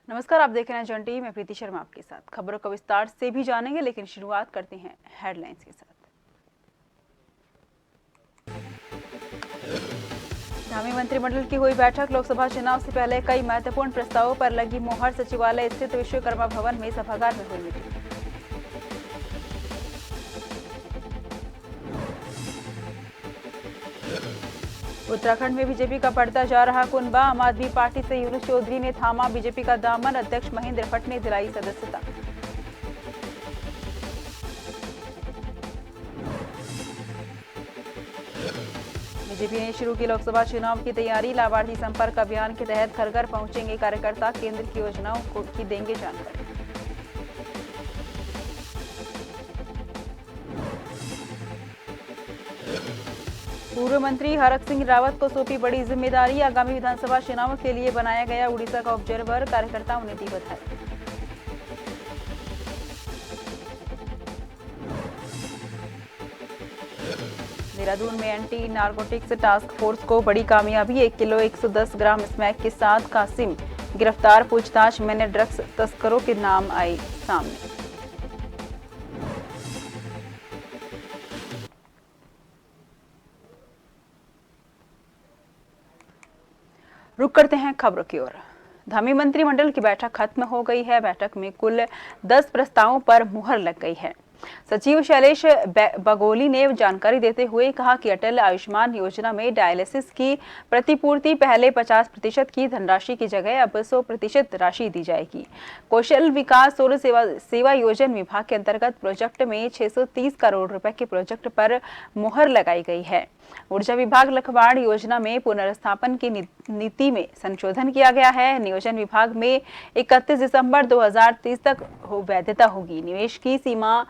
नमस्कार, आप देख रहे हैं जन टीवी। मैं प्रीति शर्मा आपके साथ। खबरों को विस्तार से भी जानेंगे, लेकिन शुरुआत करते हैं हेडलाइंस के साथ। धामी मंत्रिमंडल की हुई बैठक। लोकसभा चुनाव से पहले कई महत्वपूर्ण प्रस्तावों पर लगी मोहर। सचिवालय स्थित विश्वकर्मा भवन में सभागार में हुई मीटिंग। उत्तराखंड में बीजेपी का बढ़ता जा रहा कुनबा। आम आदमी पार्टी से यूनुस चौधरी ने थामा बीजेपी का दामन। अध्यक्ष महेंद्र भट्ट ने दिलाई सदस्यता। बीजेपी ने शुरू की लोकसभा चुनाव की तैयारी। लाभार्थी संपर्क अभियान के तहत घर घर पहुंचेंगे कार्यकर्ता। केंद्र की योजनाओं की देंगे जानकारी। पूर्व मंत्री हरक सिंह रावत को सौंपी बड़ी जिम्मेदारी। आगामी विधानसभा चुनाव के लिए बनाया गया उड़ीसा का ऑब्जर्वर। कार्यकर्ताओं ने दी बधाई। देहरादून में एंटी नारकोटिक्स टास्क फोर्स को बड़ी कामयाबी। 1 किलो 110 ग्राम स्मैक के साथ कासिम गिरफ्तार। पूछताछ में ड्रग्स तस्करों के नाम आए सामने। रुक करते हैं खबरों की ओर। धामी मंत्रिमंडल की बैठक खत्म हो गई है। बैठक में कुल 10 प्रस्तावों पर मुहर लग गई है। सचिव शैलेश बगोली ने जानकारी देते हुए कहा कि अटल आयुष्मान योजना में डायलिसिस की प्रतिपूर्ति पहले 50% की धनराशि की जगह अब 100% राशि दी जाएगी। कौशल विकास और सेवा योजना विभाग के अंतर्गत प्रोजेक्ट में 630 करोड़ रुपए के प्रोजेक्ट पर मुहर लगाई गई है। ऊर्जा विभाग लखवाड़ योजना में पुनर्स्थापन की नीति में संशोधन किया गया है। नियोजन विभाग में 31 दिसंबर 2030 तक वैधता होगी। निवेश की सीमा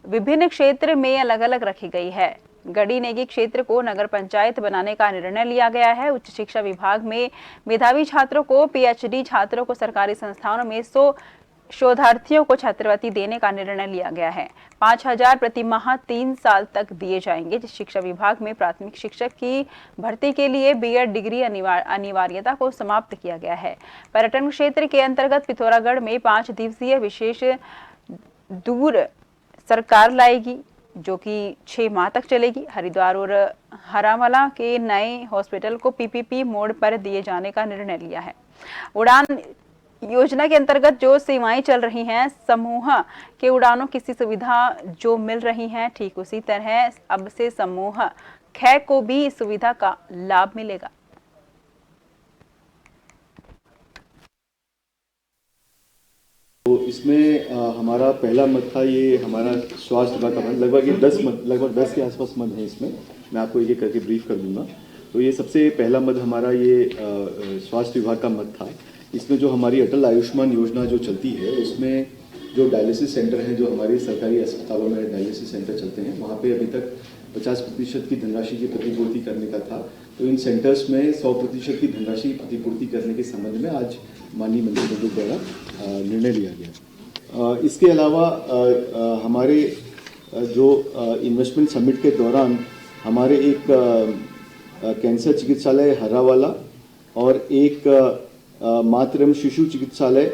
विभिन्न क्षेत्र में अलग अलग रखी गई है। गढ़ी नेगी क्षेत्र को नगर पंचायत बनाने का निर्णय लिया गया है। उच्च शिक्षा विभाग में मेधावी छात्रों को, पीएचडी छात्रों को सरकारी संस्थानों में 100 शोधार्थियों को छात्रवृत्ति देने का निर्णय लिया गया है। 5000 प्रति माह 3 साल तक दिए जाएंगे। शिक्षा विभाग में प्राथमिक शिक्षक की भर्ती के लिए बीएड डिग्री अनिवार्यता को समाप्त किया गया है। पर्यटन क्षेत्र के अंतर्गत पिथौरागढ़ में 5 दिवसीय विशेष दूर सरकार लाएगी, जो कि 6 माह तक चलेगी। हरिद्वार और हरामला के नए हॉस्पिटल को पीपीपी मोड पर दिए जाने का निर्णय लिया है। उड़ान योजना के अंतर्गत जो सेवाएं चल रही हैं, समूह के उड़ानों की सुविधा जो मिल रही हैं, ठीक उसी तरह अब से समूह ख को भी इस सुविधा का लाभ मिलेगा। तो इसमें हमारा पहला मत था, ये हमारा स्वास्थ्य विभाग का मत। लगभग 10 के आसपास मत है इसमें। मैं आपको एक करके ब्रीफ कर दूंगा। तो ये सबसे पहला मत हमारा ये स्वास्थ्य विभाग का मत था। इसमें जो हमारी अटल आयुष्मान योजना जो चलती है, उसमें जो डायलिसिस सेंटर हैं, जो हमारे सरकारी अस्पतालों में डायलिसिस सेंटर चलते हैं, वहाँ पे अभी तक 50% की धनराशि की प्रतिपूर्ति करने का था। तो इन सेंटर्स में 100% की धनराशि प्रतिपूर्ति करने के संबंध में आज माननीय मंत्रिमंडल द्वारा निर्णय लिया गया। इसके अलावा हमारे जो इन्वेस्टमेंट समिट के दौरान हमारे एक कैंसर चिकित्सालय हर्रावाला और एक मातृ एवं शिशु चिकित्सालय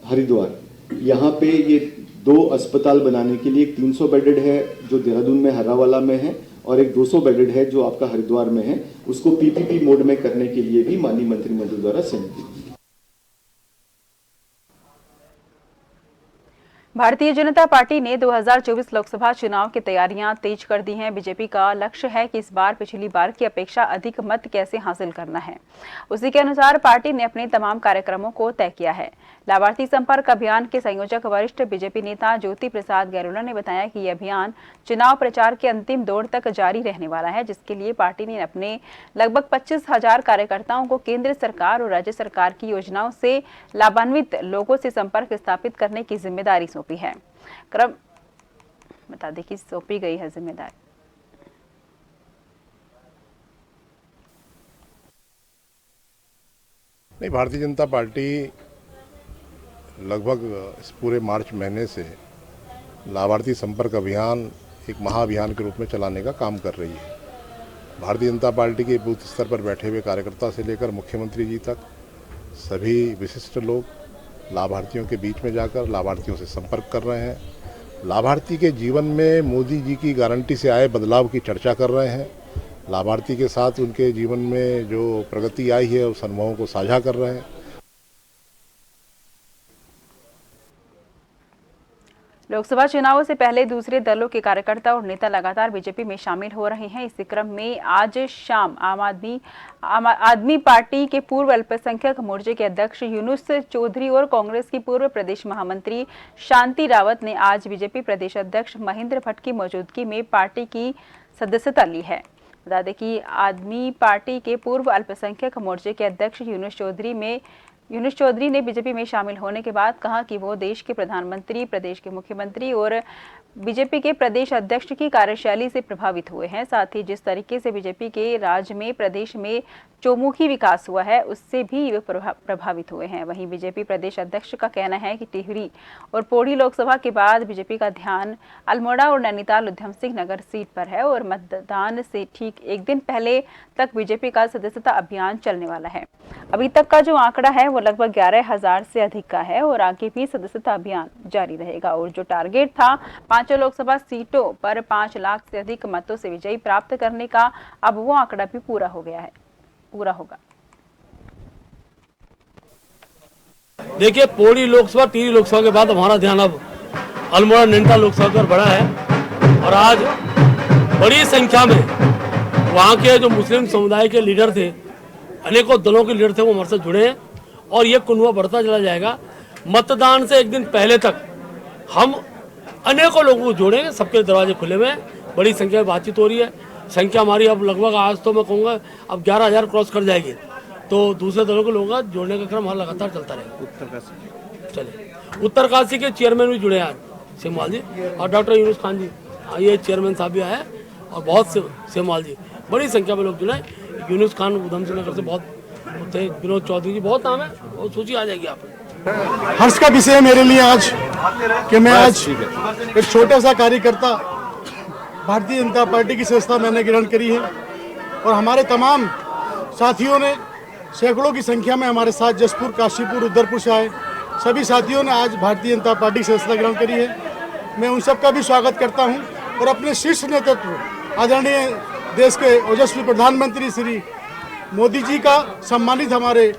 हरिद्वार, यहाँ पे ये 2 अस्पताल बनाने के लिए एक 300 बेडेड है जो देहरादून में हर्रावाला में है, और एक 200 बेडेड है जो आपका हरिद्वार में है। उसको पीपीपी मोड में करने के लिए भी माननीय मंत्रिमंडल द्वारा सहमति। भारतीय जनता पार्टी ने 2024 लोकसभा चुनाव की तैयारियां तेज कर दी हैं। बीजेपी का लक्ष्य है कि इस बार पिछली बार की अपेक्षा अधिक मत कैसे हासिल करना है। उसी के अनुसार पार्टी ने अपने तमाम कार्यक्रमों को तय किया है। लाभार्थी संपर्क अभियान के संयोजक वरिष्ठ बीजेपी नेता ज्योति प्रसाद गैरोला ने बताया कि यह अभियान चुनाव प्रचार के अंतिम दौर तक जारी रहने वाला है, जिसके लिए पार्टी ने अपने लगभग 25,000 कार्यकर्ताओं को केंद्र सरकार और राज्य सरकार की योजनाओं से लाभान्वित लोगों से संपर्क स्थापित करने की जिम्मेदारी सौंपी है। क्रम बता दें कि सौंपी गई है जिम्मेदारी। नहीं, भारतीय जनता पार्टी लगभग इस पूरे मार्च महीने से लाभार्थी संपर्क अभियान एक महाअभियान के रूप में चलाने का काम कर रही है। भारतीय जनता पार्टी के बूथ स्तर पर बैठे हुए कार्यकर्ता से लेकर मुख्यमंत्री जी तक सभी विशिष्ट लोग लाभार्थियों के बीच में जाकर लाभार्थियों से संपर्क कर रहे हैं, लाभार्थी के जीवन में मोदी जी की गारंटी से आए बदलाव की चर्चा कर रहे हैं, लाभार्थी के साथ उनके जीवन में जो प्रगति आई है उस अनुभवों को साझा कर रहे हैं। लोकसभा चुनावों से पहले दूसरे दलों के कार्यकर्ता और नेता लगातार बीजेपी में शामिल हो रहे हैं। इसी क्रम में आज शाम आम आदमी पार्टी के पूर्व अल्पसंख्यक मोर्चे के अध्यक्ष यूनुस चौधरी और कांग्रेस की पूर्व प्रदेश महामंत्री शांति रावत ने आज बीजेपी प्रदेश अध्यक्ष महेंद्र भट्ट की मौजूदगी में पार्टी की सदस्यता ली है। बता दें कि आदमी पार्टी के पूर्व अल्पसंख्यक मोर्चे के अध्यक्ष यूनुस चौधरी ने बीजेपी में शामिल होने के बाद कहा कि वो देश के प्रधानमंत्री, प्रदेश के मुख्यमंत्री और बीजेपी के प्रदेश अध्यक्ष की कार्यशैली से प्रभावित हुए हैं। साथ ही जिस तरीके से बीजेपी के राज्य में प्रदेश में चौमुखी विकास हुआ है उससे भी वे प्रभावित हुए हैं। वहीं बीजेपी प्रदेश अध्यक्ष का कहना है कि टिहरी और पौड़ी लोकसभा के बाद बीजेपी का ध्यान अल्मोड़ा और नैनीताल उधम सिंह नगर सीट पर है और मतदान से ठीक एक दिन पहले तक बीजेपी का सदस्यता अभियान चलने वाला है। अभी तक का जो आंकड़ा है वो लगभग 11,000 से अधिक का है और आगे भी सदस्यता अभियान जारी रहेगा और जो टारगेट था 5 लोकसभा सीटों पर 5 लाख से अधिक मतों से विजयी प्राप्त करने का, अब वो आंकड़ा भी पूरा होगा। देखिए, पौड़ी लोकसभा, टिहरी लोकसभा के बाद हमारा ध्यान अब अल्मोड़ा नैनीताल लोकसभा पर बढ़ा है और आज बड़ी संख्या में वहाँ के जो मुस्लिम समुदाय के लीडर थे, अनेकों दलों के लीडर थे, वो हमारे साथ जुड़े हैं और ये कुनवा बढ़ता चला जाएगा। मतदान से एक दिन पहले तक हम अनेकों लोगों को जोड़ेंगे, सबके दरवाजे खुले हुए हैं, बड़ी संख्या में बातचीत हो रही है। संख्या हमारी अब लगभग आज तो मैं कहूँगा अब 11,000 क्रॉस कर जाएगी, तो दूसरे दलों के लोगों का जोड़ने का क्रम हमारा लगातार चलता रहेगा। उत्तरकाशी के चेयरमैन भी जुड़े हैं आज, सेमवाल जी और डॉक्टर यूनुस खान जी, ये चेयरमैन साहब भी आए और बहुत से सेमवाल जी, बड़ी संख्या में लोग जुड़े। यूनुस खान उधम सिंह नगर से बहुत थे, विनोद चौधरी जी, बहुत नाम है और सूची आ जाएगी आप। हर्ष का विषय है मेरे लिए आज कि मैं आज एक छोटा सा कार्यकर्ता भारतीय जनता पार्टी की सदस्यता मैंने ग्रहण करी है और हमारे तमाम साथियों ने सैकड़ों की संख्या में हमारे साथ जसपुर, काशीपुर, रुद्रपुर से आए सभी साथियों ने आज भारतीय जनता पार्टी की सदस्यता ग्रहण करी है। मैं उन सबका भी स्वागत करता हूं और अपने शीर्ष नेतृत्व आदरणीय देश के ओजस्वी प्रधानमंत्री श्री मोदी जी का सम्मानित हमारे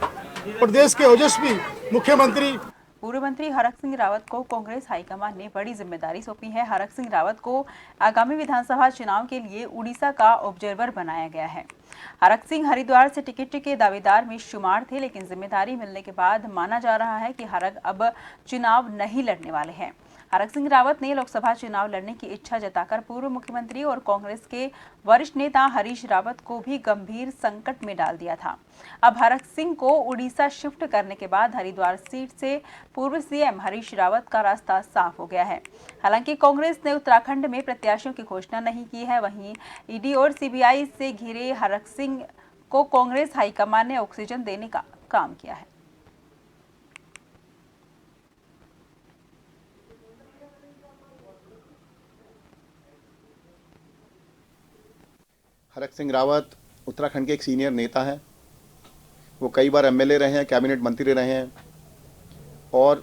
प्रदेश के ओजस्वी मुख्यमंत्री पूर्व मंत्री हरक सिंह रावत को कांग्रेस हाईकमान ने बड़ी जिम्मेदारी सौंपी है। हरक सिंह रावत को आगामी विधानसभा चुनाव के लिए उड़ीसा का ऑब्जर्वर बनाया गया है। हरक सिंह हरिद्वार से टिकट के दावेदार में शुमार थे, लेकिन जिम्मेदारी मिलने के बाद माना जा रहा है कि हरक अब चुनाव नहीं लड़ने वाले हैं। हरक सिंह रावत ने लोकसभा चुनाव लड़ने की इच्छा जताकर पूर्व मुख्यमंत्री और कांग्रेस के वरिष्ठ नेता हरीश रावत को भी गंभीर संकट में डाल दिया था। अब हरक सिंह को उड़ीसा शिफ्ट करने के बाद हरिद्वार सीट से पूर्व सीएम हरीश रावत का रास्ता साफ हो गया है। हालांकि कांग्रेस ने उत्तराखंड में प्रत्याशियों की घोषणा नहीं की है। वहीं ईडी और सीबीआई से घिरे हरक सिंह को कांग्रेस हाईकमान ने ऑक्सीजन देने का काम किया है। हरक सिंह रावत उत्तराखंड के एक सीनियर नेता हैं। वो कई बार एमएलए रहे हैं, कैबिनेट मंत्री रहे हैं और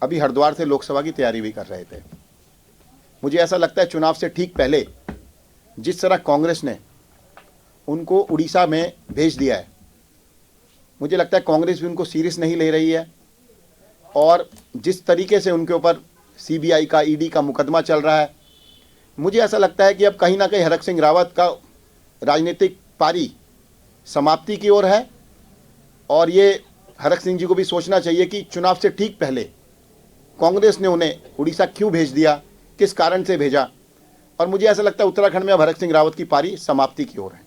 अभी हरिद्वार से लोकसभा की तैयारी भी कर रहे थे। मुझे ऐसा लगता है चुनाव से ठीक पहले जिस तरह कांग्रेस ने उनको उड़ीसा में भेज दिया है, मुझे लगता है कांग्रेस भी उनको सीरियस नहीं ले रही है और जिस तरीके से उनके ऊपर सीबीआई का, ईडी का मुकदमा चल रहा है, मुझे ऐसा लगता है कि अब कहीं ना कहीं हरक सिंह रावत का राजनीतिक पारी समाप्ति की ओर है और ये हरक सिंह जी को भी सोचना चाहिए कि चुनाव से ठीक पहले कांग्रेस ने उन्हें उड़ीसा क्यों भेज दिया, किस कारण से भेजा, और मुझे ऐसा लगता है उत्तराखंड में अब हरक सिंह रावत की पारी समाप्ति की ओर है।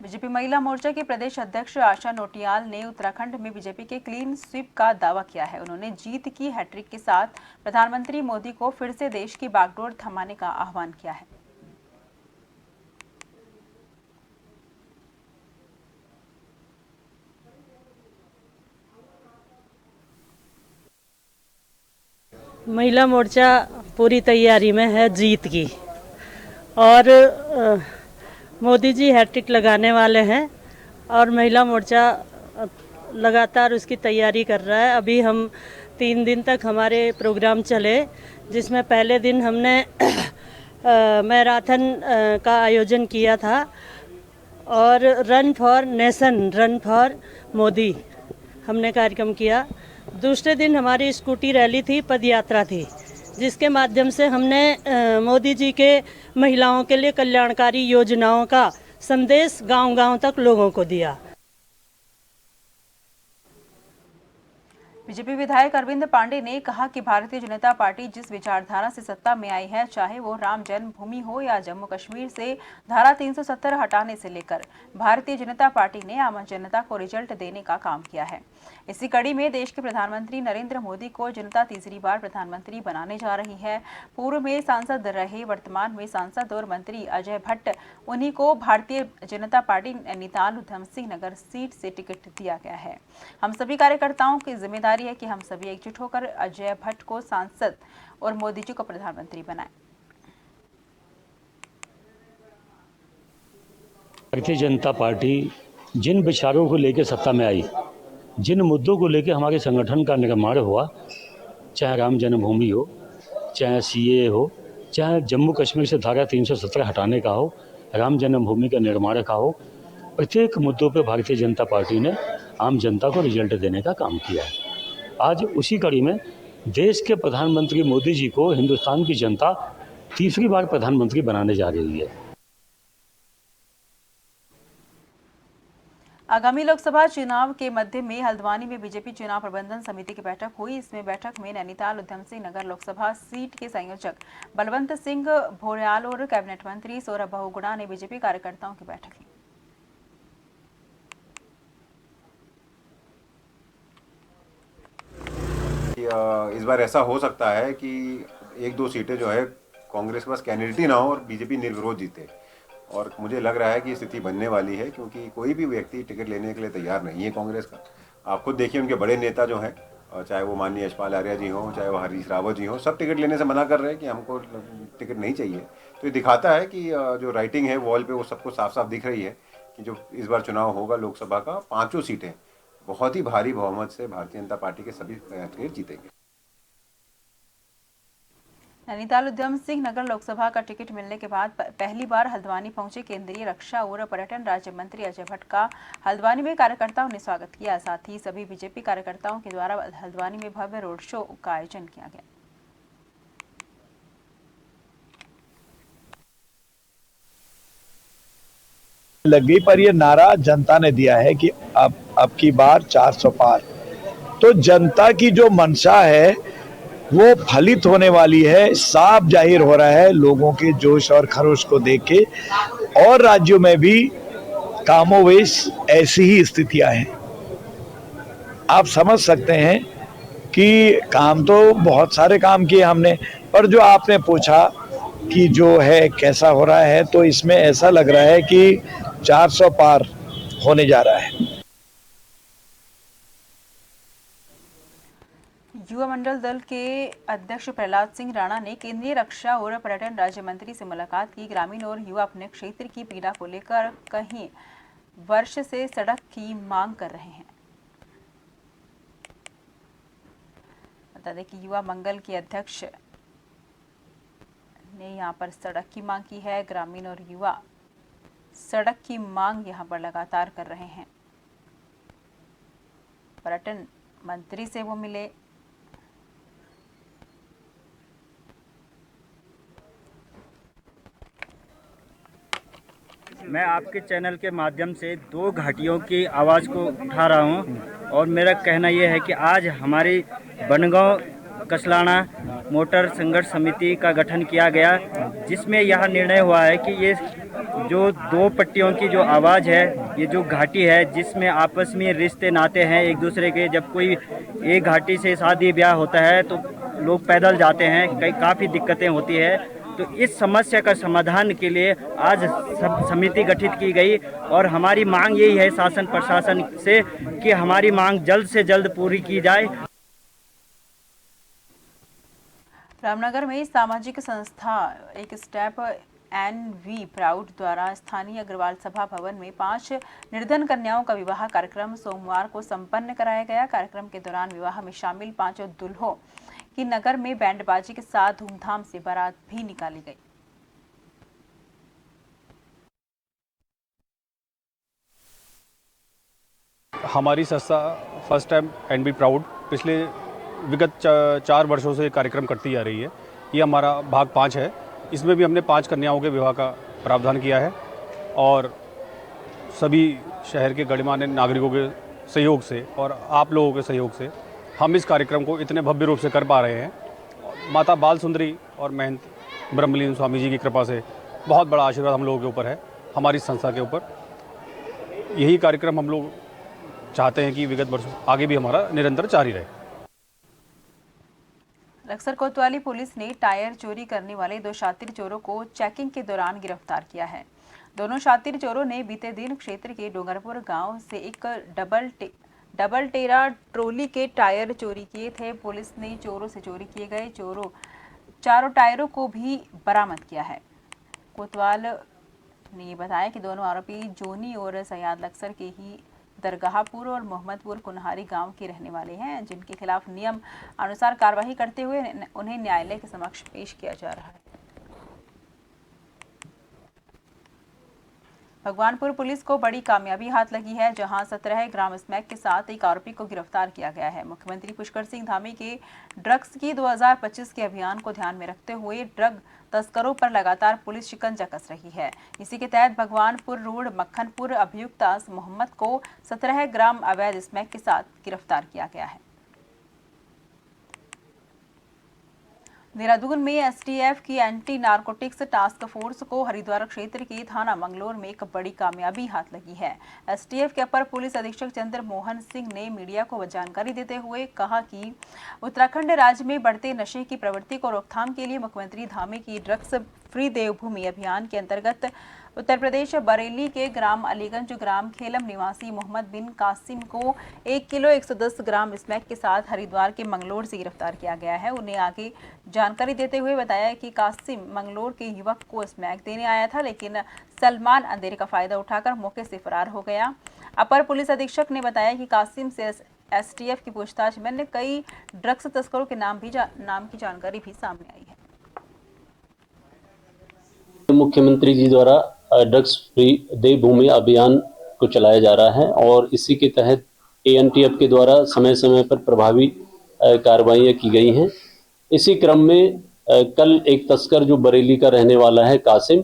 बीजेपी महिला मोर्चा के प्रदेश अध्यक्ष आशा नोटियाल ने उत्तराखंड में बीजेपी के क्लीन स्वीप का दावा किया है। उन्होंने जीत की हैट्रिक के साथ प्रधानमंत्री मोदी को फिर से देश की बागडोर थमाने का आह्वान किया है। महिला मोर्चा पूरी तैयारी में है जीत की और मोदी जी हैट्रिक लगाने वाले हैं और महिला मोर्चा लगातार उसकी तैयारी कर रहा है। अभी हम 3 दिन तक हमारे प्रोग्राम चले, जिसमें पहले दिन हमने मैराथन का आयोजन किया था और run for nation, run for Modi हमने कार्यक्रम किया। दूसरे दिन हमारी स्कूटी रैली थी, पद यात्रा थी, जिसके माध्यम से हमने मोदी जी के महिलाओं के लिए कल्याणकारी योजनाओं का संदेश गांव-गांव तक लोगों को दिया। बीजेपी विधायक अरविंद पांडे ने कहा कि भारतीय जनता पार्टी जिस विचारधारा से सत्ता में आई है, चाहे वो राम जन्मभूमि हो या जम्मू कश्मीर से धारा 370 हटाने से लेकर, भारतीय जनता पार्टी ने आम जनता को रिजल्ट देने का काम किया है। इसी कड़ी में देश के प्रधानमंत्री नरेंद्र मोदी को जनता तीसरी बार प्रधानमंत्री बनाने जा रही है। पूर्व में सांसद रहे वर्तमान में सांसद और मंत्री अजय भट्ट, उन्हीं को भारतीय जनता पार्टी नैनीताल उधम सिंह नगर सीट से टिकट दिया गया है। हम सभी कार्यकर्ताओं की जिम्मेदारी है कि हम सभी एकजुट होकर अजय भट्ट को सांसद और मोदी जी को प्रधानमंत्री बनाएं। भारतीय जनता पार्टी जिन विचारों को लेकर सत्ता में आई, जिन मुद्दों को लेकर हमारे संगठन का निर्माण हुआ, चाहे राम जन्मभूमि हो, चाहे सीए हो, चाहे जम्मू कश्मीर से धारा 370 हटाने का हो, राम जन्मभूमि का निर्माण का हो, प्रत्येक मुद्दों पे भारतीय जनता पार्टी ने आम जनता को रिजल्ट देने का काम किया है। आज उसी कड़ी में देश के प्रधानमंत्री मोदी जी को हिंदुस्तान की जनता तीसरी बार प्रधानमंत्री बनाने जा रही है। आगामी लोकसभा चुनाव के मध्य में हल्द्वानी में बीजेपी चुनाव प्रबंधन समिति की बैठक हुई। इसमें बैठक में नैनीताल उधम सिंह नगर लोकसभा सीट के संयोजक बलवंत सिंह भोरयाल और कैबिनेट मंत्री सौरभ बहुगुणा ने बीजेपी कार्यकर्ताओं की बैठक ली। इस बार ऐसा हो सकता है कि 1-2 सीटें जो है कांग्रेस के पास कैंडिडेट ही ना हो और बीजेपी निर्विरोध जीते, और मुझे लग रहा है कि स्थिति बनने वाली है, क्योंकि कोई भी व्यक्ति टिकट लेने के लिए तैयार नहीं है कांग्रेस का। आप खुद देखिए उनके बड़े नेता जो हैं, चाहे वो माननीय यशपाल आर्या जी हों, चाहे वो हरीश रावत जी हों, सब टिकट लेने से मना कर रहे हैं कि हमको टिकट नहीं चाहिए। तो ये दिखाता है कि जो राइटिंग है वॉल पे वो सबको साफ साफ दिख रही है कि जो इस बार चुनाव होगा लोकसभा का 5 सीटें बहुत ही भारी बहुमत से भारतीय जनता पार्टी के सभी कैंडिडेट जीतेंगे। नैनीताल उधम सिंह नगर लोकसभा का टिकट मिलने के बाद पहली बार हल्द्वानी पहुंचे केंद्रीय रक्षा और पर्यटन राज्य मंत्री अजय भट्ट का हल्द्वानी में कार्यकर्ताओं ने स्वागत किया। साथ ही सभी बीजेपी कार्यकर्ताओं के द्वारा हल्द्वानी में भव्य रोड शो का आयोजन किया गया। लग गई, पर ये नारा जनता ने दिया है कि अब की बार 400 पार। तो जनता की जो मंशा है वो फलित होने वाली है, साफ जाहिर हो रहा है लोगों के जोश और खरोश को देख के। और राज्यों में भी कामोवेश ऐसी ही स्थितियां हैं। आप समझ सकते हैं कि काम तो बहुत सारे काम किए हमने, पर जो आपने पूछा कि जो है कैसा हो रहा है, तो इसमें ऐसा लग रहा है कि 400 पार होने जा रहा है। युवा मंडल दल के अध्यक्ष प्रहलाद सिंह राणा ने केंद्रीय रक्षा और पर्यटन राज्य मंत्री से मुलाकात की। ग्रामीण और युवा अपने क्षेत्र की पीड़ा को लेकर कई वर्ष से सड़क की मांग कर रहे हैं। बता दें कि युवा मंगल के अध्यक्ष ने यहां पर सड़क की मांग की है। ग्रामीण और युवा सड़क की मांग यहां पर लगातार कर रहे हैं। पर्यटन मंत्री से वो मिले। मैं आपके चैनल के माध्यम से 2 घाटियों की आवाज़ को उठा रहा हूं, और मेरा कहना यह है कि आज हमारी बनगांव कसलाना मोटर संघर्ष समिति का गठन किया गया, जिसमें यह निर्णय हुआ है कि ये जो 2 पट्टियों की जो आवाज़ है, ये जो घाटी है जिसमें आपस में रिश्ते नाते हैं एक दूसरे के, जब कोई एक घाटी से शादी ब्याह होता है तो लोग पैदल जाते हैं, काफ़ी दिक्कतें होती है। तो इस समस्या का समाधान के लिए आज समिति गठित की गई, और हमारी मांग यही है शासन प्रशासन से कि हमारी मांग जल्द से जल्द पूरी की जाए। रामनगर में सामाजिक संस्था एक स्टेप NV प्राउड द्वारा स्थानीय अग्रवाल सभा भवन में 5 निर्धन कन्याओं का विवाह कार्यक्रम सोमवार को संपन्न कराया गया। कार्यक्रम के दौरान विवाह में शामिल 5 दुल्हों की नगर में बैंडबाजी के साथ धूमधाम से बारात भी निकाली गई। हमारी संस्था फर्स्ट टाइम NV प्राउड पिछले विगत 4 वर्षों से कार्यक्रम करती आ रही है। ये हमारा भाग 5 है। इसमें भी हमने 5 कन्याओं के विवाह का प्रावधान किया है और सभी शहर के गणमान्य नागरिकों के सहयोग से और आप लोगों के सहयोग से हम इस कार्यक्रम को इतने भव्य रूप से कर पा रहे हैं। माता बाल सुंदरी और महंत ब्रह्मलीन स्वामी जी की कृपा से बहुत बड़ा आशीर्वाद हम लोगों के ऊपर है, हमारी संस्था के ऊपर। यही कार्यक्रम हम लोग चाहते हैं कि विगत वर्षों आगे भी हमारा निरंतर जारी रहे। लक्सर कोतवाली पुलिस ने टायर चोरी करने वाले 2 शातिर चोरों को चेकिंग के दौरान गिरफ्तार किया है। दोनों शातिर चोरों ने बीते दिन क्षेत्र के डोंगरपुर गांव से एक डबल टेरा ट्रॉली के टायर चोरी किए थे। पुलिस ने चोरों से चोरी किए गए चारों टायरों को भी बरामद किया है। कोतवाल ने बताया कि दोनों आरोपी जोनी और सयाद लक्सर के ही दरगाहपुर और मोहम्मदपुर कुन्हारी गांव के रहने वाले हैं, जिनके खिलाफ नियम अनुसार कार्रवाई करते हुए उन्हें न्यायालय के समक्ष पेश किया जा रहा है। भगवानपुर पुलिस को बड़ी कामयाबी हाथ लगी है, जहां 17 ग्राम स्मैक के साथ एक आरोपी को गिरफ्तार किया गया है। मुख्यमंत्री पुष्कर सिंह धामी के ड्रग्स की 2025 के अभियान को ध्यान में रखते हुए ड्रग तस्करों पर लगातार पुलिस शिकंजा कस रही है। इसी के तहत भगवानपुर रोड मक्खनपुर अभियुक्त मोहम्मद को 17 ग्राम अवैध स्मैक के साथ गिरफ्तार किया गया है। देहरादून में STF की एंटी नारकोटिक्स टास्क फोर्स को हरिद्वार क्षेत्र के थाना मंगलोर में एक बड़ी कामयाबी हाथ लगी है। STF के अपर पुलिस अधीक्षक चंद्र मोहन सिंह ने मीडिया को जानकारी देते हुए कहा कि उत्तराखंड राज्य में बढ़ते नशे की प्रवृत्ति को रोकथाम के लिए मुख्यमंत्री धामी की ड्रग्स फ्री देवभूमि अभियान के अंतर्गत उत्तर प्रदेश बरेली के ग्राम अलीगंज ग्राम खेलम निवासी मोहम्मद बिन कासिम को 1 किलो 110 ग्राम स्मैक के साथ हरिद्वार के मंगलोर से गिरफ्तार किया गया है। उन्हें आगे जानकारी देते हुए बताया कि कासिम मंगलोर के युवक को स्मैक देने आया था, लेकिन सलमान अंधेरे का फायदा उठाकर मौके से फरार हो गया। अपर पुलिस अधीक्षक ने बताया कि कासिम से STF की पूछताछ में कई ड्रग्स तस्करों के नाम की जानकारी भी सामने आई है। मुख्यमंत्री जी द्वारा ड्रग्स फ्री देवभूमि अभियान को चलाया जा रहा है और इसी के तहत ANTF के द्वारा समय समय पर प्रभावी कार्रवाइयाँ की गई हैं। इसी क्रम में कल एक तस्कर जो बरेली का रहने वाला है कासिम,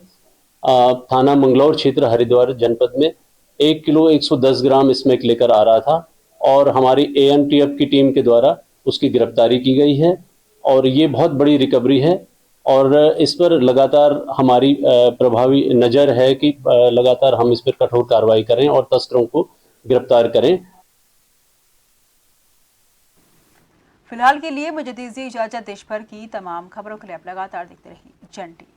थाना मंगलौर क्षेत्र हरिद्वार जनपद में 1 किलो 110 ग्राम स्मैक लेकर आ रहा था और हमारी ANTF की टीम के द्वारा उसकी गिरफ्तारी की गई है और ये बहुत बड़ी रिकवरी है और इस पर लगातार हमारी प्रभावी नज़र है कि लगातार हम इस पर कठोर कार्रवाई करें और तस्करों को गिरफ्तार करें। फिलहाल के लिए मुझे दीजिए इजाजत। देश भर की तमाम खबरों के लिए आप लगातार देखते रहिए जन टीवी।